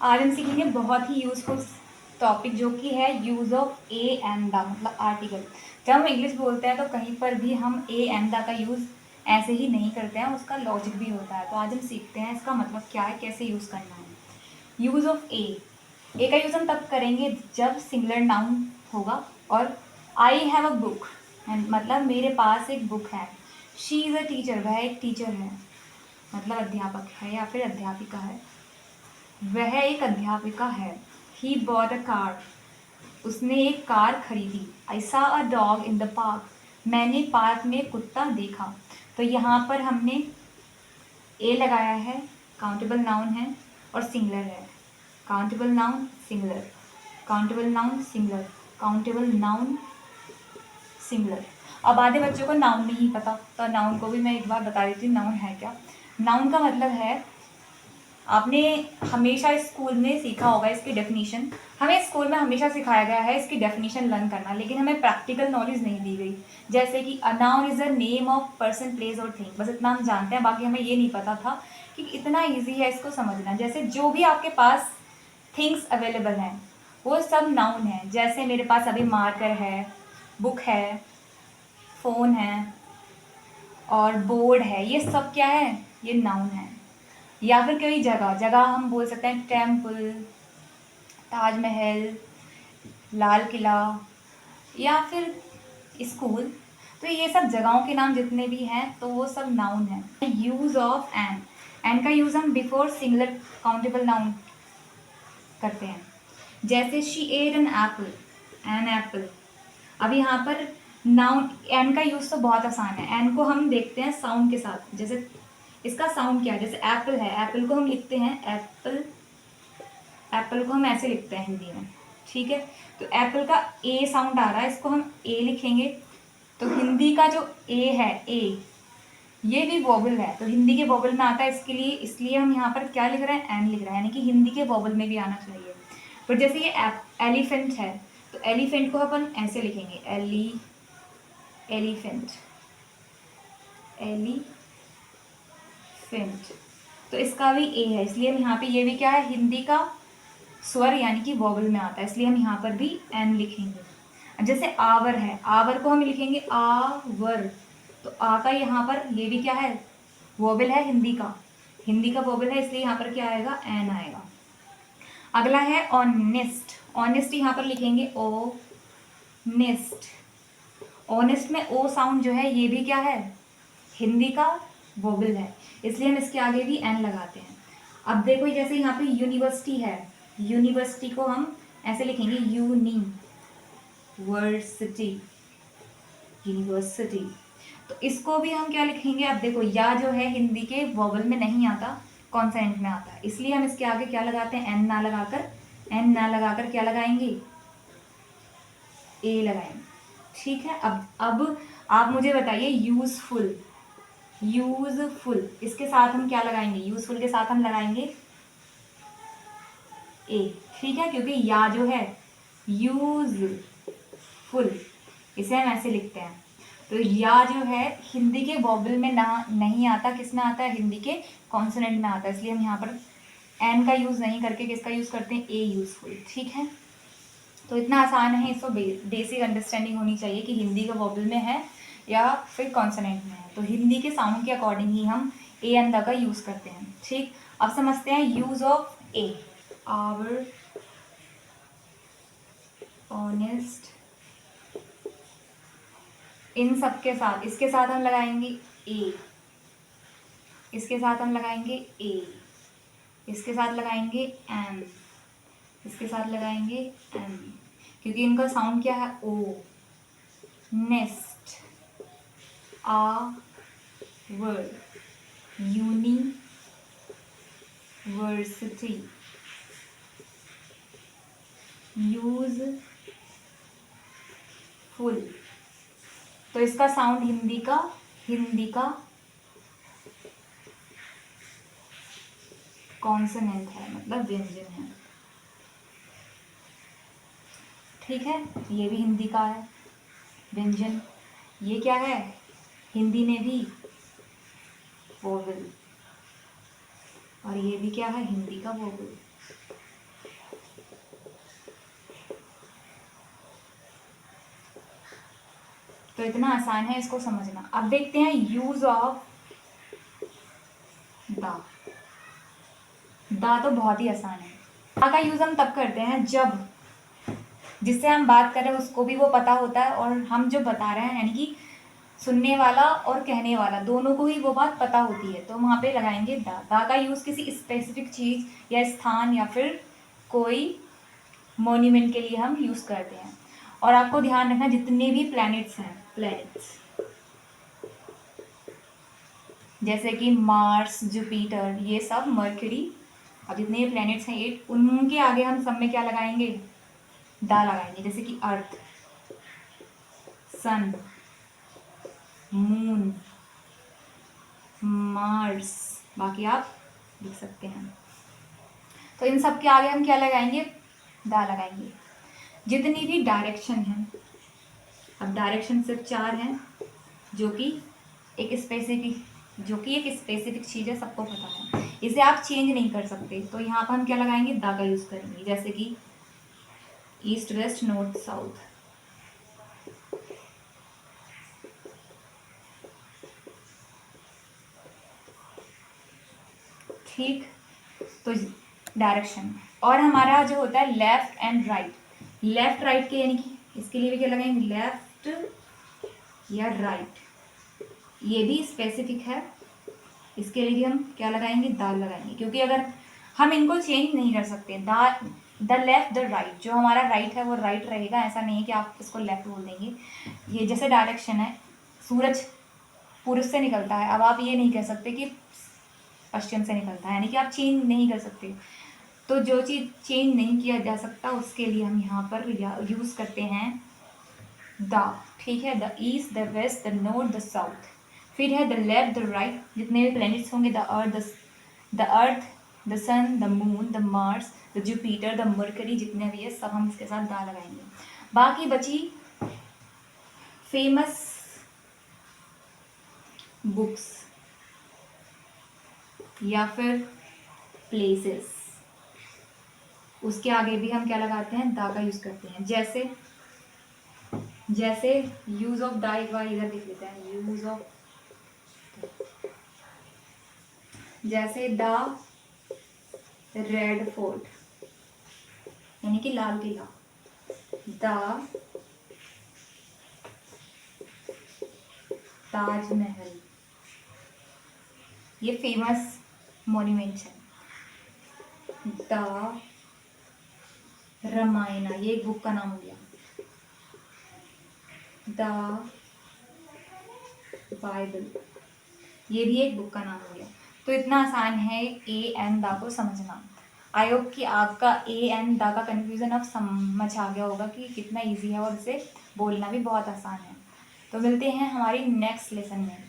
आज हम सीखेंगे बहुत ही यूजफुल टॉपिक जो कि है use of A and the, मतलब आर्टिकल। जब हम इंग्लिश बोलते हैं तो कहीं पर भी हम ए एंड द का यूज़ ऐसे ही नहीं करते हैं, उसका लॉजिक भी होता है। तो आज हम सीखते हैं इसका मतलब क्या है, कैसे यूज़ करना है। यूज़ ऑफ ए का यूज़ हम तब करेंगे जब सिंगुलर नाउन होगा। और आई हैव अ बुक, मतलब मेरे पास एक बुक है। शी इज़ अ टीचर, वह एक टीचर है, मतलब अध्यापक है या फिर अध्यापिका है, वह एक अध्यापिका है। ही बॉट अ कार, उसने एक कार खरीदी। I saw a dog in the park, मैंने पार्क में कुत्ता देखा। तो यहाँ पर हमने ए लगाया है, काउंटेबल नाउन है और सिंगुलर है। Countable noun singular, countable noun singular, countable noun singular. अब आधे बच्चों को नाउन नहीं पता, तो नाउन को भी मैं एक बार बता देती हूँ नाउन है क्या। नाउन का मतलब है, आपने हमेशा स्कूल में सीखा होगा इसकी डेफिनेशन। हमें स्कूल में हमेशा सिखाया गया है इसकी डेफिनेशन लर्न करना, लेकिन हमें प्रैक्टिकल नॉलेज नहीं दी गई। जैसे कि a noun is a name of person, place और थिंग, बस इतना हम जानते हैं, बाकी हमें ये नहीं पता था कि इतना ईजी है इसको समझना। जैसे जो भी आपके पास थिंग्स अवेलेबल हैं वो सब नाउन है। जैसे मेरे पास अभी मार्कर है, बुक है, फ़ोन है और बोर्ड है, ये सब क्या है, ये नाउन है। या फिर कोई जगह, जगह हम बोल सकते हैं टेम्पल, ताजमहल, लाल किला या फिर स्कूल। तो ये सब जगहों के नाम जितने भी हैं तो वो सब नाउन है। यूज़ ऑफ एन का यूज़ हम बिफोर सिंगुलर काउंटेबल नाउन करते हैं। जैसे शी एट एन एप्पल। अब यहाँ पर नाउन एन का यूज़ तो बहुत आसान है। एन को हम देखते हैं साउंड के साथ। जैसे इसका साउंड क्या है, जैसे एप्पल है, एप्पल को हम लिखते हैं एप्पल, एप्पल को हम ऐसे लिखते हैं हिंदी में, ठीक है। तो एप्पल का ए साउंड आ रहा है, इसको हम ए लिखेंगे। तो हिंदी का जो ए है, ए, ये भी वोबल है, तो हिंदी के वोबल में आता है, इसके लिए इसलिए हम यहाँ पर क्या लिख रहे हैं, एन लिख रहे हैं, यानी कि हिंदी के वोबल में भी आना चाहिए। पर जैसे ये एलिफेंट है, तो एलिफेंट को अपन ऐसे लिखेंगे, एलिफेंट, एलिफेंट। तो इसका भी ए है, इसलिए हम यहाँ पे, ये भी क्या है, हिंदी का स्वर यानी कि वोवल में आता है, इसलिए हम यहाँ पर भी एन लिखेंगे। जैसे आवर है, आवर को हम लिखेंगे आवर, तो आ का यहाँ पर ये भी क्या है, वोवल है हिंदी का, हिंदी का वोवल है, इसलिए यहाँ पर क्या आएगा, एन आएगा। अगला है ऑनेस्ट, ऑनेस्ट यहाँ पर लिखेंगे ओ नेस्ट। ऑनेस्ट में ओ साउंड जो है ये भी क्या है, हिंदी का वोवल है, इसलिए हम इसके आगे भी एन लगाते हैं। अब देखो जैसे यहाँ पे यूनिवर्सिटी है, यूनिवर्सिटी को हम ऐसे लिखेंगे यूनिवर्सिटी, यूनिवर्सिटी। तो इसको भी हम क्या लिखेंगे, अब देखो या जो है हिंदी के वोवल में नहीं आता, कॉन्सोनेंट में आता है, इसलिए हम इसके आगे क्या लगाते हैं, एन ना लगाकर, एन ना लगाकर क्या लगाएंगे, ए लगाएंगे, ठीक है। अब आप मुझे बताइए यूजफुल, यूजफुल इसके साथ हम क्या लगाएंगे, यूजफुल के साथ हम लगाएंगे ए, ठीक है, क्योंकि या जो है यूजफुल, इसे हम ऐसे लिखते हैं। तो या जो है हिंदी के वोवल में ना नहीं आता, किस में आता है, हिंदी के कॉन्सोनेंट में आता है, इसलिए हम यहाँ पर एन का यूज़ नहीं करके किसका यूज़ करते हैं, ए यूजफुल, ठीक है। तो इतना आसान है, इसको बेसिक अंडरस्टैंडिंग होनी चाहिए कि हिंदी का वोवल में है या फिर कॉन्सोनेंट में है। तो हिंदी के साउंड के अकॉर्डिंग ही हम ए एंड द का यूज़ करते हैं, ठीक। अब समझते हैं use of a. Hour honest, इन सब के साथ, इसके साथ हम लगाएंगे ए, इसके साथ हम लगाएंगे ए, इसके साथ लगाएंगे एम, इसके साथ लगाएंगे एम, क्योंकि इनका साउंड क्या है, ओ, नेस्ट, आवर, यूनिवर्सिटी, यूजफुल। तो इसका साउंड हिंदी का कॉन्सोनेंट है, मतलब व्यंजन है, ठीक है। ये भी हिंदी का है व्यंजन, ये क्या है, हिंदी में भी वोवल, और ये भी क्या है, हिंदी का वोवल। तो इतना आसान है इसको समझना। अब देखते हैं यूज ऑफ द। द तो बहुत ही आसान है। द का यूज हम तब करते हैं जब जिससे हम बात कर रहे हैं उसको भी वो पता होता है और हम जो बता रहे हैं यानी कि सुनने वाला और कहने वाला दोनों को ही वो बात पता होती है, तो वहाँ पे लगाएंगे द। द का यूज़ किसी स्पेसिफिक चीज़ या स्थान या फिर कोई मॉन्यूमेंट के लिए हम यूज़ करते हैं। और आपको ध्यान रखना जितने भी प्लैनेट्स हैं, प्लैनेट्स जैसे कि मार्स, जुपिटर, ये सब, मर्क्यूरी, अब जितने भी प्लैनेट्स हैं 8, उनके आगे हम सब में क्या लगाएंगे? द लगाएंगे। जैसे कि अर्थ, सन, मून, मार्स, बाकी आप लिख सकते हैं। तो इन सब के आगे हम क्या लगाएंगे? द लगाएंगे। जितनी भी डायरेक्शन है, अब डायरेक्शन सिर्फ 4 हैं जो कि एक स्पेसिफिक चीज़ है, सबको पता है, इसे आप चेंज नहीं कर सकते। तो यहाँ पर हम क्या लगाएंगे? द का यूज़ करेंगे। जैसे कि ईस्ट, वेस्ट, नॉर्थ, साउथ। ठीक, तो डायरेक्शन। और हमारा जो होता है left and right, left right के यानी कि इसके लिए भी क्या लगाएंगे? लेफ्ट या राइट, ये भी स्पेसिफिक है, इसके लिए भी हम क्या लगाएंगे? द लगाएंगे, क्योंकि अगर हम इनको चेंज नहीं कर सकते। द लेफ्ट, द राइट, जो हमारा राइट है वो राइट रहेगा, ऐसा नहीं है कि आप इसको लेफ्ट बोल देंगे। ये जैसे डायरेक्शन है, सूरज पूर्व से निकलता है, अब आप ये नहीं कह सकते कि पश्चिम से निकलता है, यानी कि आप चेंज नहीं कर सकते। तो जो चीज़ चेंज नहीं किया जा सकता उसके लिए हम यहाँ पर यूज़ करते हैं द। ठीक है, the east, the west, the north, the south. फिर है द लेफ्ट, द राइट, जितने भी प्लैनेट्स होंगे, the earth, the sun, the moon, the Mars, the Jupiter, the Mercury, जितने भी है सब हम इसके साथ द लगाएंगे। बाकी बची फेमस बुक्स या फिर प्लेसेस, उसके आगे भी हम क्या लगाते हैं? द का यूज़ करते हैं। जैसे यूज ऑफ द, एक बार इधर देख लेते हैं। यूज ऑफ, जैसे द रेड फोर्ट यानी कि लाल किला, द ताजमहल, ये फेमस मॉन्यूमेंट्स हैं। द रामायण, ये एक बुक का नाम हो गया। द बाइबल, ये भी एक बुक का नाम हो गया। तो इतना आसान है ए एंड द को समझना। आई होप कि आपका ए एंड द का कन्फ्यूज़न अब समझ आ गया होगा कि कितना इजी है और इसे बोलना भी बहुत आसान है। तो मिलते हैं हमारी नेक्स्ट लेसन में।